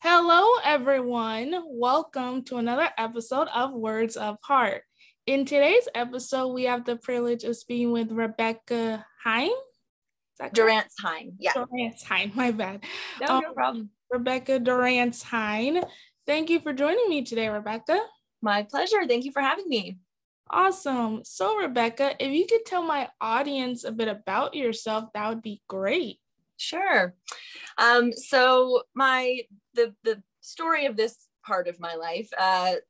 Hello, everyone. Welcome to another episode of Words of Heart. In today's episode, we have the privilege of speaking with Rebecca Hine. Durance Hine. Yeah. Durance Hine, my bad. No problem. Rebecca Durance Hine. Thank you for joining me today, Rebecca. My pleasure. Thank you for having me. Awesome. So, Rebecca, if you could tell my audience a bit about yourself, that would be great. Sure. So the story of this part of my life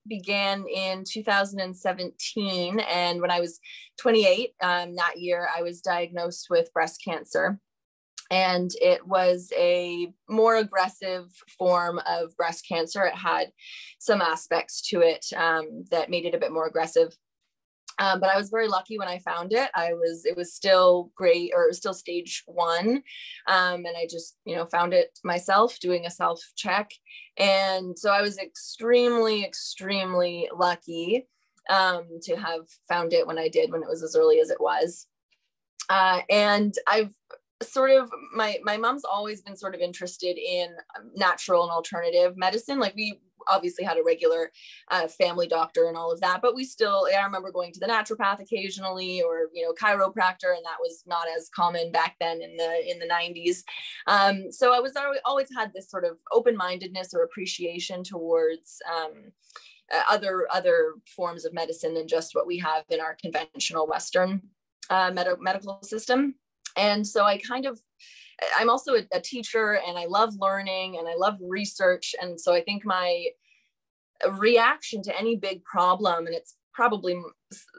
began in 2017, and when I was 28, that year I was diagnosed with breast cancer. And it was a more aggressive form of breast cancer. It had some aspects to it that made it a bit more aggressive. But I was very lucky when I found it. It was still great, or it was still stage 1. And I just, found it myself doing a self check. And so I was extremely, extremely lucky to have found it when I did, when it was as early as it was. And I've sort of, my mom's always been sort of interested in natural and alternative medicine. Like, we obviously had a regular family doctor and all of that, but I remember going to the naturopath occasionally, or chiropractor, and that was not as common back then in the 90s. So I was always had this sort of open-mindedness or appreciation towards other forms of medicine than just what we have in our conventional Western medical system. And so I'm also a teacher, and I love learning and I love research. And so I think my reaction to any big problem, and it's probably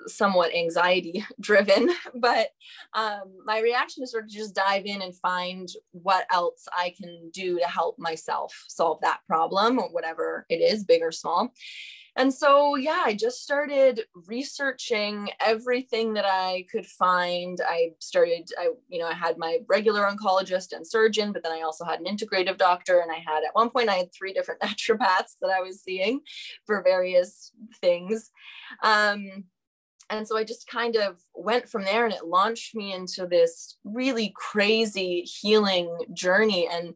somewhat anxiety driven, but my reaction is sort of just dive in and find what else I can do to help myself solve that problem, or whatever it is, big or small. And so, I just started researching everything that I could find. I had my regular oncologist and surgeon, but then I also had an integrative doctor. And at one point, I had 3 different naturopaths that I was seeing for various things. And so I just kind of went from there, and it launched me into this really crazy healing journey. And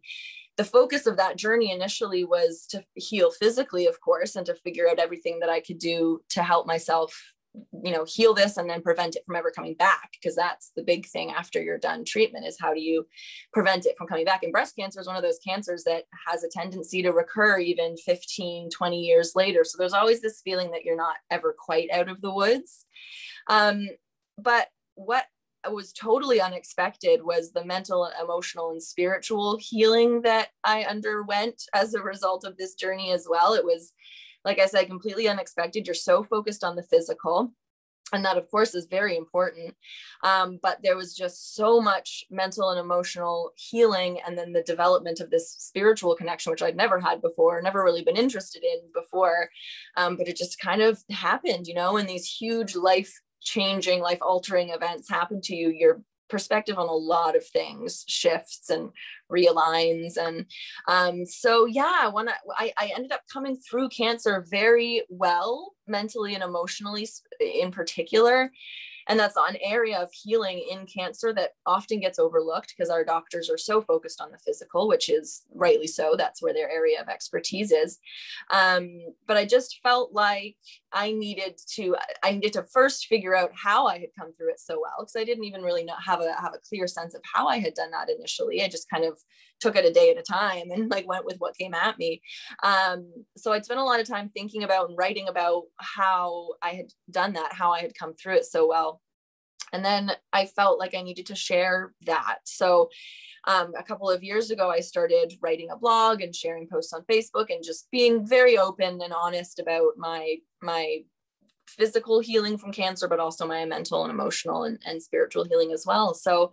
the focus of that journey initially was to heal physically, of course, and to figure out everything that I could do to help myself, heal this and then prevent it from ever coming back. Because that's the big thing after you're done treatment, is how do you prevent it from coming back? And breast cancer is one of those cancers that has a tendency to recur even 15, 20 years later. So there's always this feeling that you're not ever quite out of the woods. But what was totally unexpected was the mental, emotional, and spiritual healing that I underwent as a result of this journey as well. It was, like I said, completely unexpected. You're so focused on the physical, and that, of course, is very important. But there was just so much mental and emotional healing, and then the development of this spiritual connection, which I'd never had before, never really been interested in before. But it just kind of happened, when these huge life-changing, life-altering events happen to you, your perspective on a lot of things shifts and realigns. And when I ended up coming through cancer very well, mentally and emotionally in particular. And that's an area of healing in cancer that often gets overlooked because our doctors are so focused on the physical, which is rightly so. That's where their area of expertise is. But I just felt like I needed to first figure out how I had come through it so well, because I didn't even really have a clear sense of how I had done that initially. I just kind of took it a day at a time and went with what came at me. So I'd spent a lot of time thinking about and writing about how I had done that, how I had come through it so well. And then I felt like I needed to share that. So a couple of years ago, I started writing a blog and sharing posts on Facebook and just being very open and honest about my physical healing from cancer, but also my mental and emotional and spiritual healing as well. So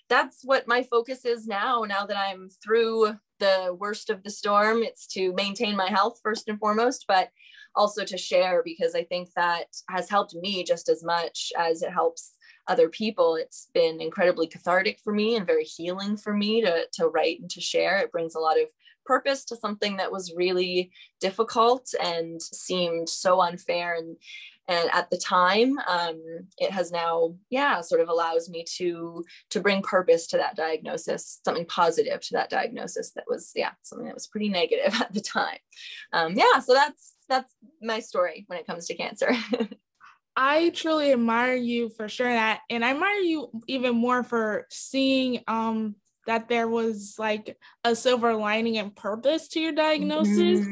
that's what my focus is now that I'm through the worst of the storm. It's to maintain my health first and foremost, but also to share, because I think that has helped me just as much as it helps other people, it's been incredibly cathartic for me and very healing for me to write and to share. It brings a lot of purpose to something that was really difficult and seemed so unfair. And at the time, it has now, sort of allows me to bring purpose to that diagnosis, something positive to that diagnosis that was, something that was pretty negative at the time. So that's my story when it comes to cancer. I truly admire you for sharing that. And I admire you even more for seeing that there was like a silver lining and purpose to your diagnosis.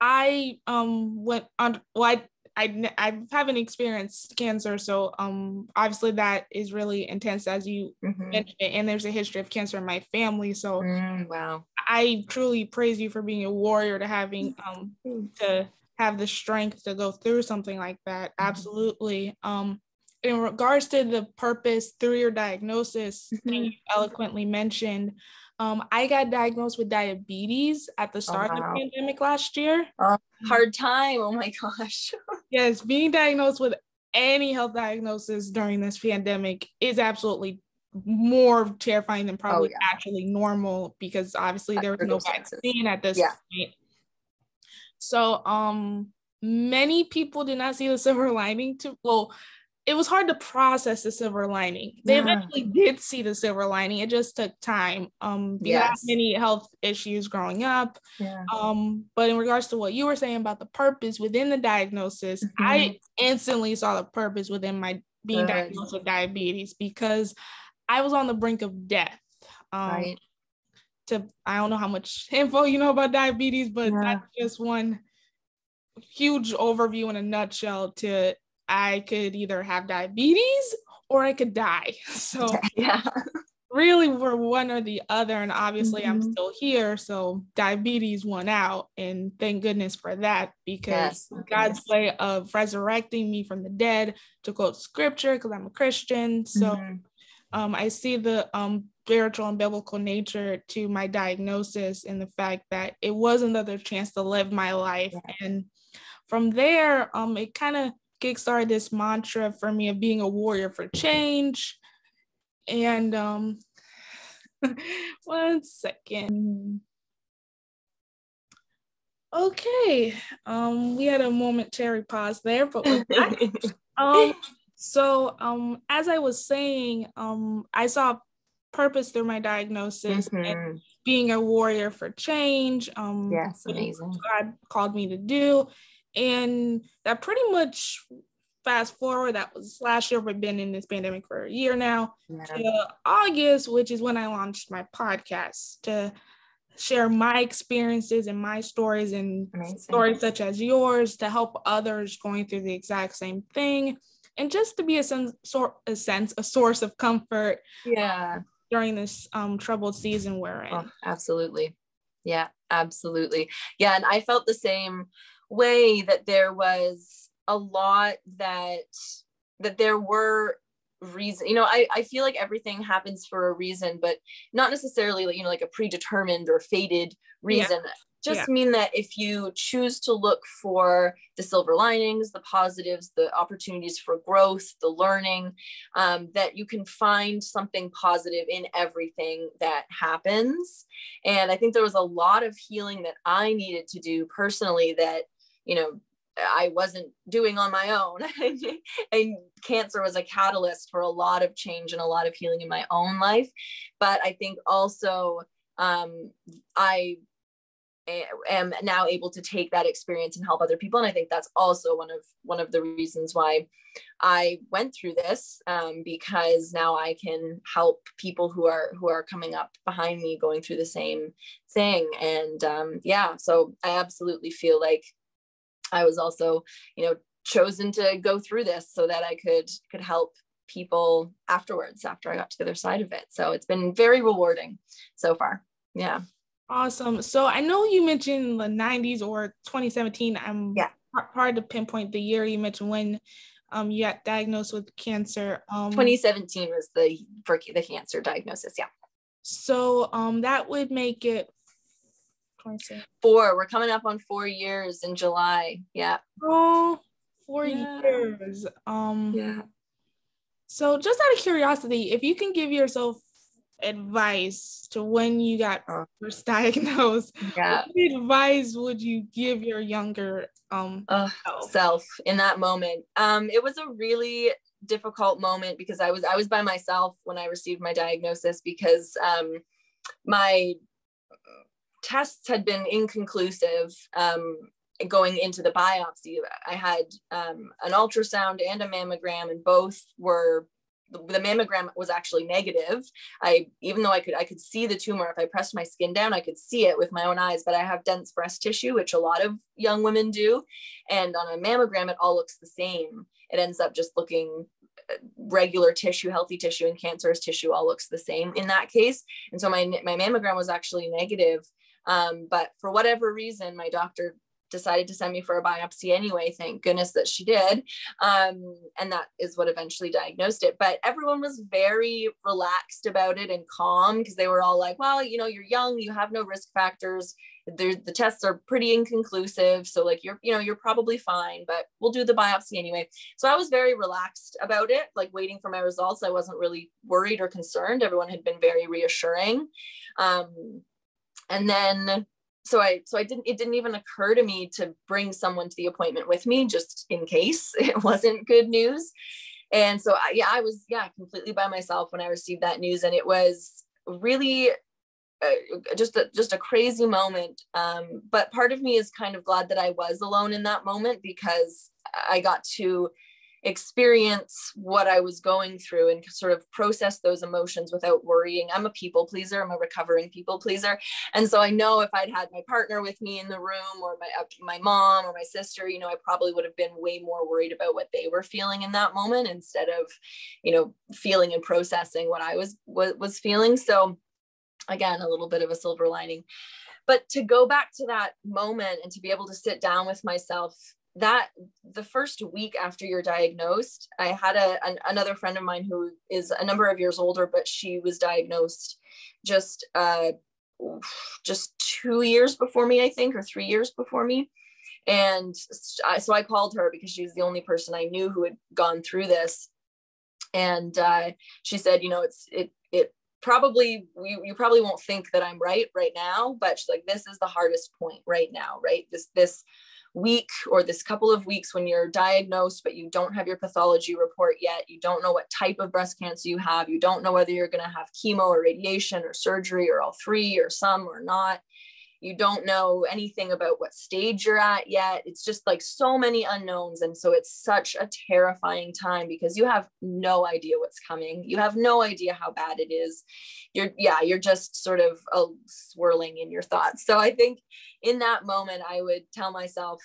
I went on, well, I haven't experienced cancer, so obviously that is really intense, as you mentioned, and there's a history of cancer in my family. So wow. I truly praise you for being a warrior, to having to have the strength to go through something like that. Absolutely. In regards to the purpose through your diagnosis, that you eloquently mentioned, I got diagnosed with diabetes at the start of the pandemic last year. Hard time. Oh my gosh. Yes, being diagnosed with any health diagnosis during this pandemic is absolutely more terrifying than probably actually normal, because obviously there was no vaccine at this point. So many people did not see the silver lining it was hard to process the silver lining. They eventually did see the silver lining. It just took time. Because I had many health issues growing up. But in regards to what you were saying about the purpose within the diagnosis, I instantly saw the purpose within my being diagnosed with diabetes, because I was on the brink of death. I don't know how much info you know about diabetes, but that's just one huge overview in a nutshell. I could either have diabetes or I could die. So really we're one or the other, and obviously I'm still here, so diabetes won out, and thank goodness for that, because God's way of resurrecting me from the dead, to quote scripture, because I'm a Christian. So I see the spiritual and biblical nature to my diagnosis, and the fact that it was another chance to live my life. And from there, it kind of kickstarted this mantra for me of being a warrior for change. And 1 second. Okay, we had a momentary pause there, but we're back. So as I was saying, I saw purpose through my diagnosis and being a warrior for change. Amazing. God called me to do. And that pretty much, fast forward, that was last year. We've been in this pandemic for a year now, to August, which is when I launched my podcast, to share my experiences and my stories, and stories such as yours, to help others going through the exact same thing, and just to be a source of comfort during this troubled season we're in. Absolutely. Yeah, absolutely. Yeah, and I felt the same way, that there was a lot that there were reasons. I feel like everything happens for a reason, but not necessarily like a predetermined or fated reason. Mean that if you choose to look for the silver linings, the positives, the opportunities for growth, the learning, that you can find something positive in everything that happens. And I think there was a lot of healing that I needed to do personally that I wasn't doing on my own. And cancer was a catalyst for a lot of change and a lot of healing in my own life. But I think also I am now able to take that experience and help other people. And I think that's also one of the reasons why I went through this, because now I can help people who are coming up behind me going through the same thing. And so I absolutely feel like I was also, chosen to go through this so that I could help people afterwards, after I got to the other side of it. So it's been very rewarding so far. Yeah. Awesome. So I know you mentioned the 90s or 2017. Hard to pinpoint the year you mentioned when you got diagnosed with cancer. 2017 was the cancer diagnosis. Yeah. So that would make it 4. We're coming up on 4 years in July. Yeah. Oh, 4 years. So just out of curiosity, if you can give yourself advice to when you got first diagnosed, what advice would you give your younger self in that moment? It was a really difficult moment because I was by myself when I received my diagnosis, because my tests had been inconclusive. Going into the biopsy, I had an ultrasound and a mammogram, and both were, the mammogram was actually negative. Even though I could see the tumor, if I pressed my skin down, I could see it with my own eyes, but I have dense breast tissue, which a lot of young women do. And on a mammogram, it all looks the same. It ends up just looking regular tissue, healthy tissue, and cancerous tissue all looks the same in that case. And so my mammogram was actually negative. But for whatever reason, my doctor decided to send me for a biopsy anyway. Thank goodness that she did. And that is what eventually diagnosed it. But everyone was very relaxed about it and calm, because they were all like, well, you're young, you have no risk factors. The tests are pretty inconclusive. So like, you're probably fine, but we'll do the biopsy anyway. So I was very relaxed about it, like waiting for my results. I wasn't really worried or concerned. Everyone had been very reassuring. And then it didn't even occur to me to bring someone to the appointment with me, just in case it wasn't good news. And so I was completely by myself when I received that news. And it was really just a crazy moment. But part of me is kind of glad that I was alone in that moment, because I got to experience what I was going through and sort of process those emotions without worrying. I'm a people pleaser. I'm a recovering people pleaser. And so I know if I'd had my partner with me in the room, or my mom or my sister, I probably would have been way more worried about what they were feeling in that moment, instead of, feeling and processing what I was feeling. So again, a little bit of a silver lining. But to go back to that moment and to be able to sit down with myself, that the first week after you're diagnosed, I had another friend of mine who is a number of years older, but she was diagnosed just 2 years before me, I think, or 3 years before me. And so I called her because she's the only person I knew who had gone through this. And she said, it probably, you probably won't think that I'm right now, but she's like, this is the hardest point right now, right? This week, or this couple of weeks when you're diagnosed, but you don't have your pathology report yet. You don't know what type of breast cancer you have. You don't know whether you're going to have chemo or radiation or surgery or all three or some or not. You don't know anything about what stage you're at yet. It's just like so many unknowns. And so it's such a terrifying time, because you have no idea what's coming. You have no idea how bad it is. You're just sort of swirling in your thoughts. So I think in that moment, I would tell myself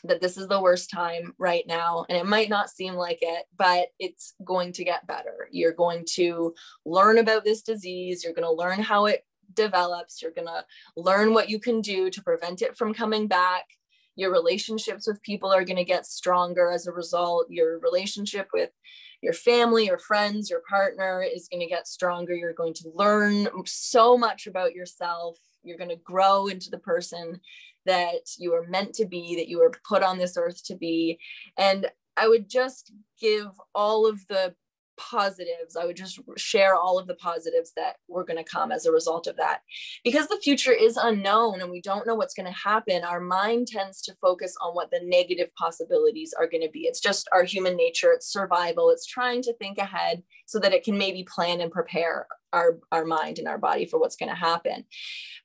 that this is the worst time right now. And it might not seem like it, but it's going to get better. You're going to learn about this disease. You're going to learn how it develops. You're going to learn what you can do to prevent it from coming back. Your relationships with people are going to get stronger as a result. Your relationship with your family, your friends, your partner is going to get stronger. You're going to learn so much about yourself. You're going to grow into the person that you are meant to be, that you were put on this earth to be. And I would just give all of the positives. I would just share all of the positives that were going to come as a result of that. Because the future is unknown and we don't know what's going to happen, our mind tends to focus on what the negative possibilities are going to be. It's just our human nature. It's survival. It's trying to think ahead so that it can maybe plan and prepare our mind and our body for what's going to happen.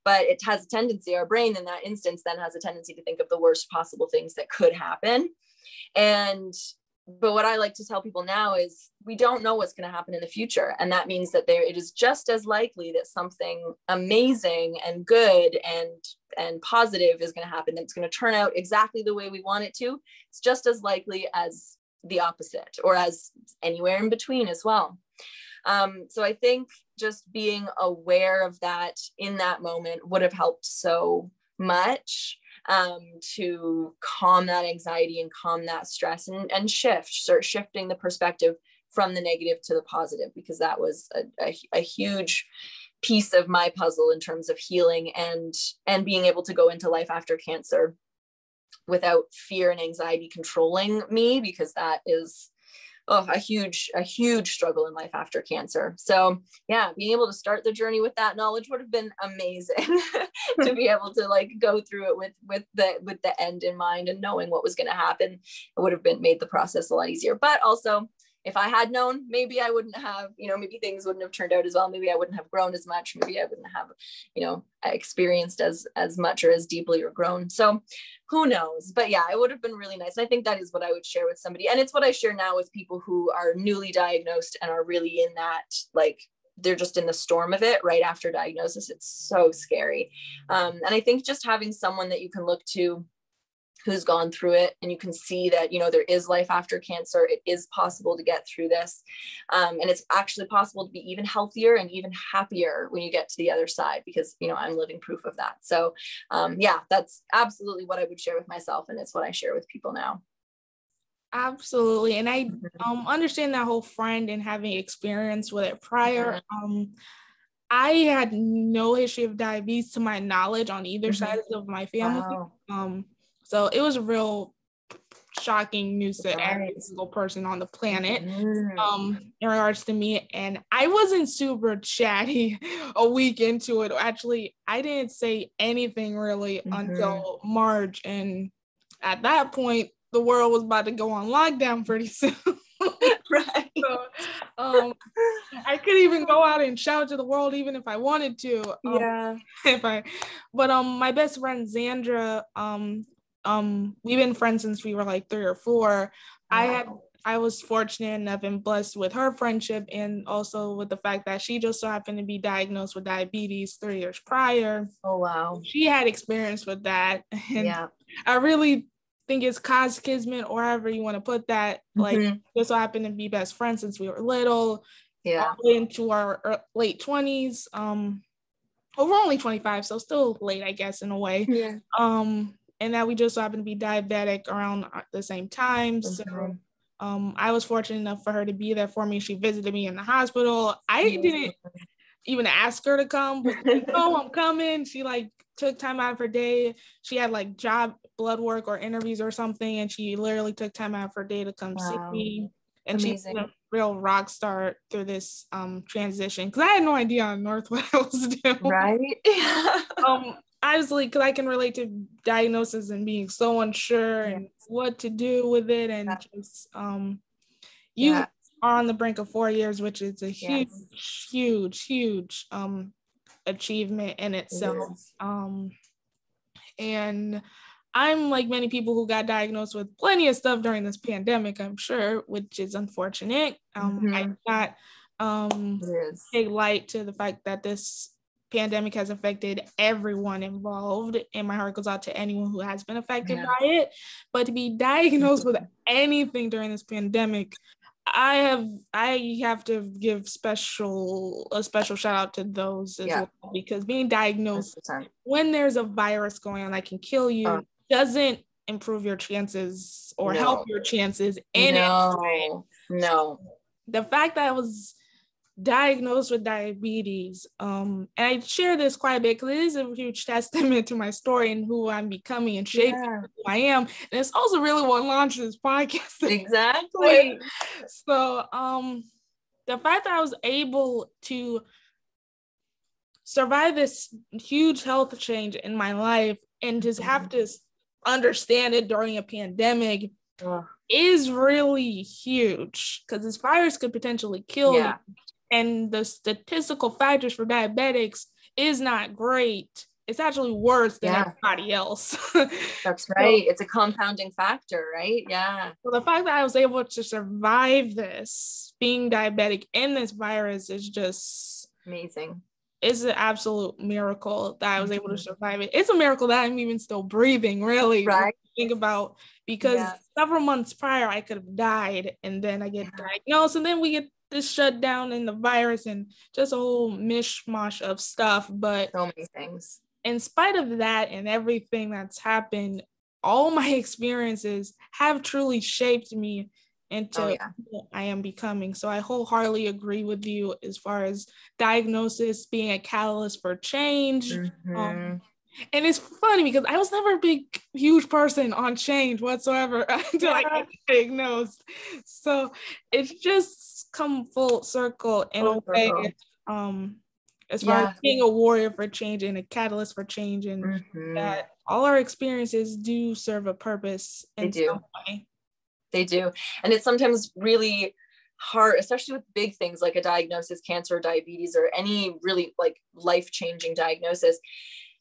But it has a tendency, our brain in that instance then has a tendency to think of the worst possible things that could happen. But what I like to tell people now is we don't know what's going to happen in the future. And that means that it is just as likely that something amazing and good and positive is going to happen. It's going to turn out exactly the way we want it to. It's just as likely as the opposite, or as anywhere in between as well. So I think just being aware of that in that moment would have helped so much. To calm that anxiety and calm that stress and start shifting the perspective from the negative to the positive, because that was a huge piece of my puzzle in terms of healing and being able to go into life after cancer without fear and anxiety controlling me, because that is a huge struggle in life after cancer. So yeah, being able to start the journey with that knowledge would have been amazing to be able to like go through it with the end in mind and knowing what was going to happen. It would have made the process a lot easier. But also, if I had known, maybe I wouldn't have, maybe things wouldn't have turned out as well. Maybe I wouldn't have grown as much. Maybe I wouldn't have, experienced as much or as deeply or grown. So who knows? But yeah, it would have been really nice. And I think that is what I would share with somebody. And it's what I share now with people who are newly diagnosed and are really in that, like, they're just in the storm of it right after diagnosis. It's so scary. And I think just having someone that you can look to who's gone through it, and you can see that, there is life after cancer. It is possible to get through this. And it's actually possible to be even healthier and even happier when you get to the other side, because, I'm living proof of that. So yeah, that's absolutely what I would share with myself. And it's what I share with people now. Absolutely. And I understand that whole friend and having experience with it prior. I had no history of diabetes to my knowledge on either side of my family. Wow. So it was a real shocking news to every single person on the planet in regards to me. And I wasn't super chatty a week into it. Actually, I didn't say anything really until March. And at that point, the world was about to go on lockdown pretty soon. Right. So, I couldn't even go out and shout to the world even if I wanted to. But my best friend Xandra, we've been friends since we were like 3 or 4. I was fortunate enough and blessed with her friendship, and also with the fact that she just so happened to be diagnosed with diabetes 3 years prior. Oh wow. She had experience with that, and I really think it's cause kismet, or however you want to put that. Like, just so happened to be best friends since we were little. All the way into our late 20s. We're only 25, so still late, I guess, in a way. And that we just so happened to be diabetic around the same time. So I was fortunate enough for her to be there for me. She visited me in the hospital. I didn't even ask her to come, but I'm coming. She like took time out of her day. She had like job blood work or interviews or something, and she literally took time out of her day to come see me. And she's a real rock star through this transition, because I had no idea on North what I was doing. Right. Obviously, because I can relate to diagnosis and being so unsure and what to do with it, and just you are on the brink of 4 years, which is a huge achievement in itself. And I'm like many people who got diagnosed with plenty of stuff during this pandemic, I'm sure, which is unfortunate. I got take light to the fact that this pandemic has affected everyone involved, and my heart goes out to anyone who has been affected by it. But to be diagnosed with anything during this pandemic, I have to give a special shout out to those as well, because being diagnosed 100%. When there's a virus going on that can kill you doesn't improve your chances or help your chances in it. The fact that I was diagnosed with diabetes, and I share this quite a bit because it is a huge testament to my story and who I'm becoming and shaping who I am, and it's also really what launched this podcast. Exactly. So the fact that I was able to survive this huge health change in my life and just have to understand it during a pandemic is really huge, because this virus could potentially kill you. And the statistical factors for diabetics is not great. It's actually worse than everybody else. That's right. It's a compounding factor, right? So the fact that I was able to survive this, being diabetic in this virus, is just amazing. It's an absolute miracle that I was able to survive it. It's a miracle that I'm even still breathing, really. Right. Think about, because several months prior I could have died, and then I get diagnosed, and then we get this shutdown and the virus and just a whole mishmash of stuff. But so many things. In spite of that and everything that's happened, all my experiences have truly shaped me into what I am becoming. So I wholeheartedly agree with you as far as diagnosis being a catalyst for change. And it's funny because I was never a big, huge person on change whatsoever until I got diagnosed. So it's just come full circle in a way. As far as being a warrior for change and a catalyst for change, and that all our experiences do serve a purpose in some way. They do. And it's sometimes really hard, especially with big things like a diagnosis, cancer, diabetes, or any really like life-changing diagnosis.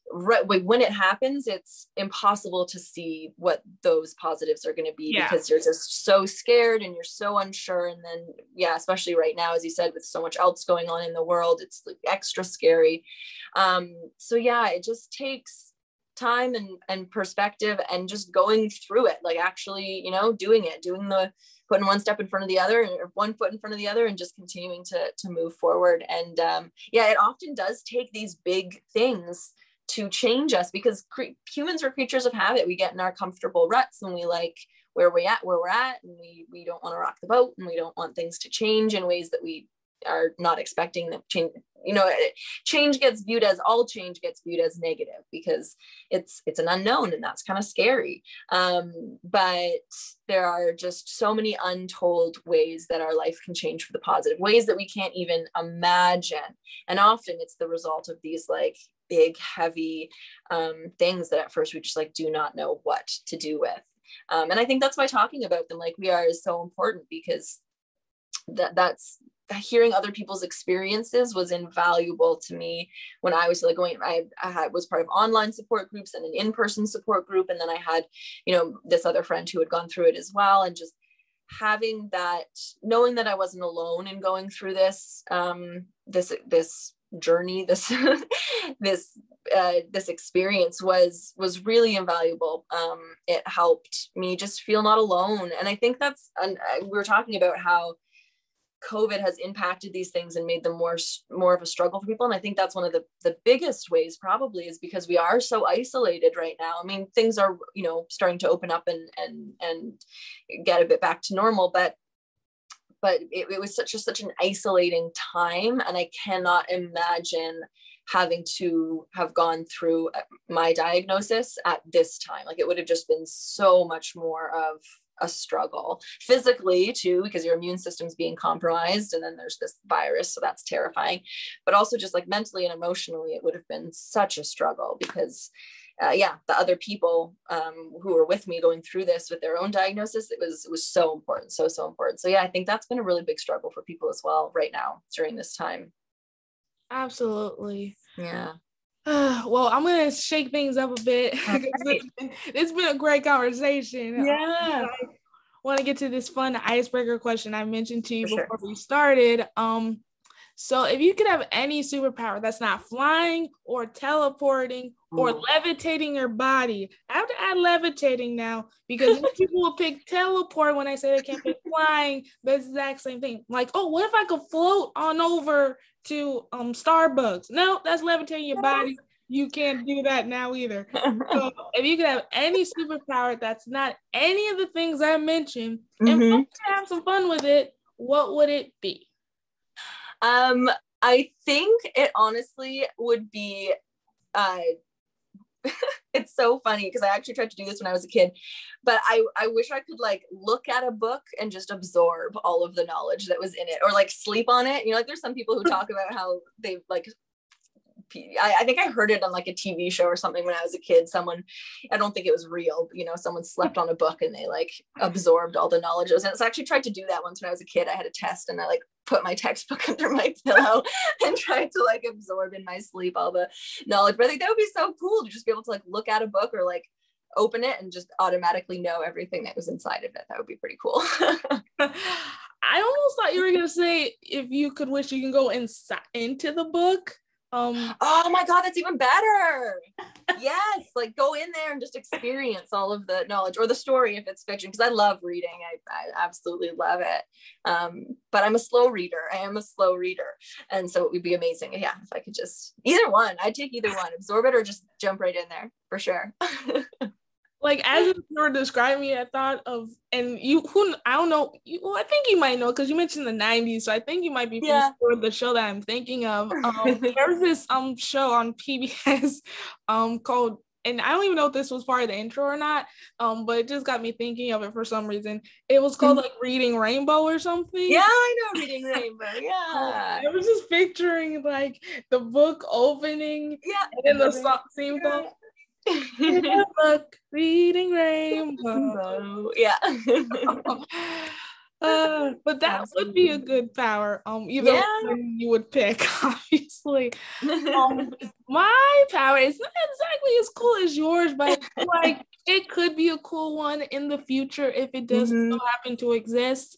Right when it happens, it's impossible to see what those positives are going to be because you're just so scared and you're so unsure. And then, especially right now, as you said, with so much else going on in the world, it's like extra scary. It just takes time and perspective and just going through it, like actually, putting one step in front of the other or one foot in front of the other and just continuing to move forward. And it often does take these big things to change us because humans are creatures of habit. We get in our comfortable ruts and we like where we're at, and we don't want to rock the boat, and we don't want things to change in ways that we are not expecting them change. Change gets viewed as negative because it's an unknown, and that's kind of scary. But there are just so many untold ways that our life can change for the positive, ways that we can't even imagine. And often it's the result of these like big, heavy things that at first we just like do not know what to do with. And I think that's why talking about them like we are is so important, because that's hearing other people's experiences was invaluable to me when I was like I was part of online support groups and an in-person support group. And then I had, this other friend who had gone through it as well. And just having that, knowing that I wasn't alone in going through this, this journey, this experience was really invaluable. It helped me just feel not alone. And I think we were talking about how COVID has impacted these things and made them more of a struggle for people. And I think that's one of the biggest ways probably is because we are so isolated right now. I mean, things are, starting to open up and get a bit back to normal, but it was such an isolating time. And I cannot imagine having to have gone through my diagnosis at this time. Like it would have just been so much more of a struggle physically too, because your immune system's being compromised, and then there's this virus, so that's terrifying. But also just like mentally and emotionally, it would have been such a struggle because the other people who were with me going through this with their own diagnosis, it was so important, so important. So I think that's been a really big struggle for people as well right now during this time. Absolutely. Yeah. Well, I'm going to shake things up a bit. It's been a great conversation. Yeah. I want to get to this fun icebreaker question I mentioned to you before we started. So if you could have any superpower that's not flying or teleporting or levitating your body, I have to add levitating now because people will pick teleport when I say they can't pick flying, but it's the exact same thing. Like, oh, what if I could float on over to Starbucks? No, that's levitating your body. You can't do that now either. So if you could have any superpower that's not any of the things I mentioned and have some fun with it, what would it be? I think it honestly would be, it's so funny because I actually tried to do this when I was a kid, but I wish I could like look at a book and just absorb all of the knowledge that was in it, or like sleep on it. Like there's some people who talk about how they like, I think I heard it on like a TV show or something when I was a kid. I don't think it was real, but, someone slept on a book and they like absorbed all the knowledge. So I actually tried to do that once when I was a kid. I had a test and I like put my textbook under my pillow and tried to like absorb in my sleep all the knowledge. But I think that would be so cool to just be able to like look at a book or like open it and just automatically know everything that was inside of it. That would be pretty cool. I almost thought you were gonna say if you could wish you can go into the book. Oh my God, that's even better. Yes, like go in there and just experience all of the knowledge or the story if it's fiction, because I love reading. I absolutely love it. But I'm a slow reader. And so it would be amazing. Yeah, if I could just either one, I'd take either one, absorb it or just jump right in there for sure. Like as you were describing me, I thought of, and you who I don't know, I think you might know because you mentioned the 90s, so I think you might be familiar Yeah. with the show that I'm thinking of. There's this show on PBS called, and I don't even know if this was part of the intro or not, but it just got me thinking of it for some reason. It was called like Reading Rainbow or something. Yeah, I know Reading Rainbow. Yeah. I was just picturing like the book opening, Yeah. and then the song theme song. Book, Reading Rainbow. Yeah. But that would be a good power. Either Yeah. one you would pick, obviously. My power is not exactly as cool as yours, but like it could be a cool one in the future if it does happen to exist.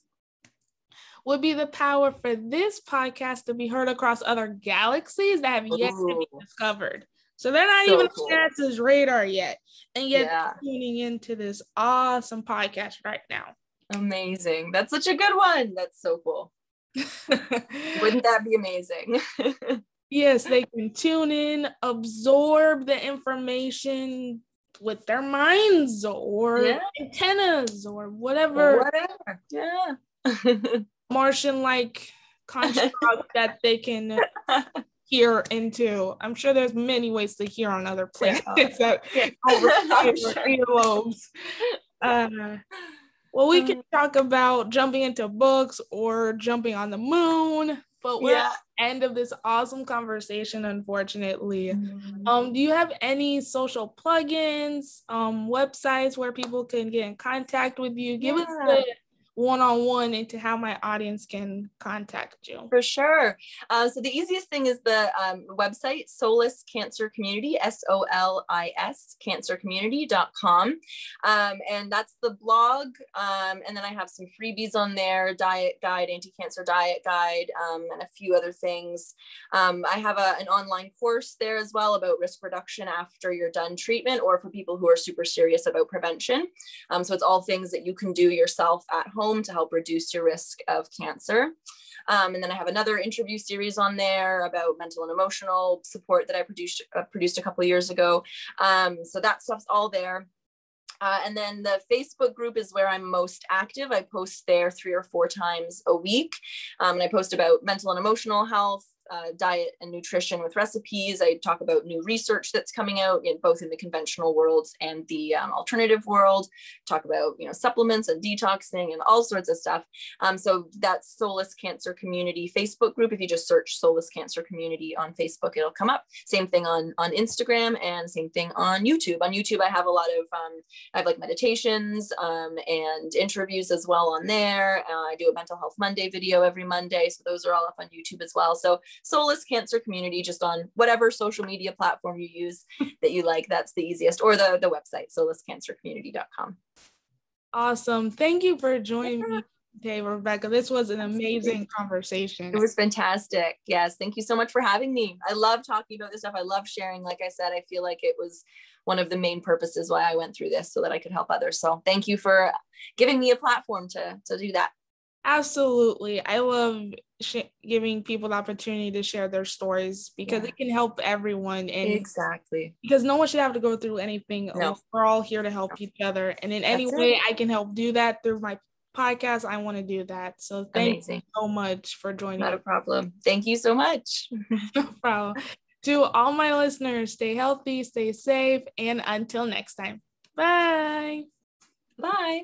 Would be the power for this podcast to be heard across other galaxies that have yet to be discovered. So they're not even on NASA's radar yet. And yet tuning into this awesome podcast right now. Amazing. That's such a good one. That's so cool. Wouldn't that be amazing? Yes, they can tune in, absorb the information with their minds or antennas or whatever. Yeah. Martian-like construct that they can hear into. I'm sure there's many ways to hear on other planets that earlobes. Well, we can talk about jumping into books or jumping on the moon, but we're at the end of this awesome conversation, unfortunately. Do you have any social plugins, websites where people can get in contact with you? Give us the one-on-one into how my audience can contact you. For sure. So the easiest thing is the website, Solis Cancer Community, SOLIS, cancercommunity.com. And that's the blog. And then I have some freebies on there, diet guide, anti-cancer diet guide, and a few other things. I have an online course there as well about risk reduction after you're done treatment, or for people who are super serious about prevention. So it's all things that you can do yourself at home to help reduce your risk of cancer. And then I have another interview series on there about mental and emotional support that I produced a couple of years ago. So that stuff's all there. And then the Facebook group is where I'm most active. I post there 3 or 4 times a week. And I post about mental and emotional health, diet and nutrition with recipes. I talk about new research that's coming out in both in the conventional world and the alternative world. Talk about supplements and detoxing and all sorts of stuff. So that's Solis Cancer Community Facebook group. If you just search Solis Cancer Community on Facebook, it'll come up. Same thing on Instagram and same thing on YouTube. On YouTube, I have a lot of I have like meditations and interviews as well on there. I do a Mental Health Monday video every Monday, so those are all up on YouTube as well. So Solis Cancer Community, just on whatever social media platform you use that you like, that's the easiest, or the website, soliscancercommunity.com. Awesome. Thank you for joining me today, Rebecca. This was an amazing conversation. It was fantastic. Yes. Thank you so much for having me. I love talking about this stuff. I love sharing. Like I said, I feel like it was one of the main purposes why I went through this, so that I could help others. So thank you for giving me a platform to do that. Absolutely. I love giving people the opportunity to share their stories because it can help everyone. And exactly. Because no one should have to go through anything. No. We're all here to help each other. And in any way I can help do that through my podcast, I want to do that. So thank you so much for joining. Not a problem. Thank you so much. No problem. To all my listeners, stay healthy, stay safe, and until next time. Bye. Bye.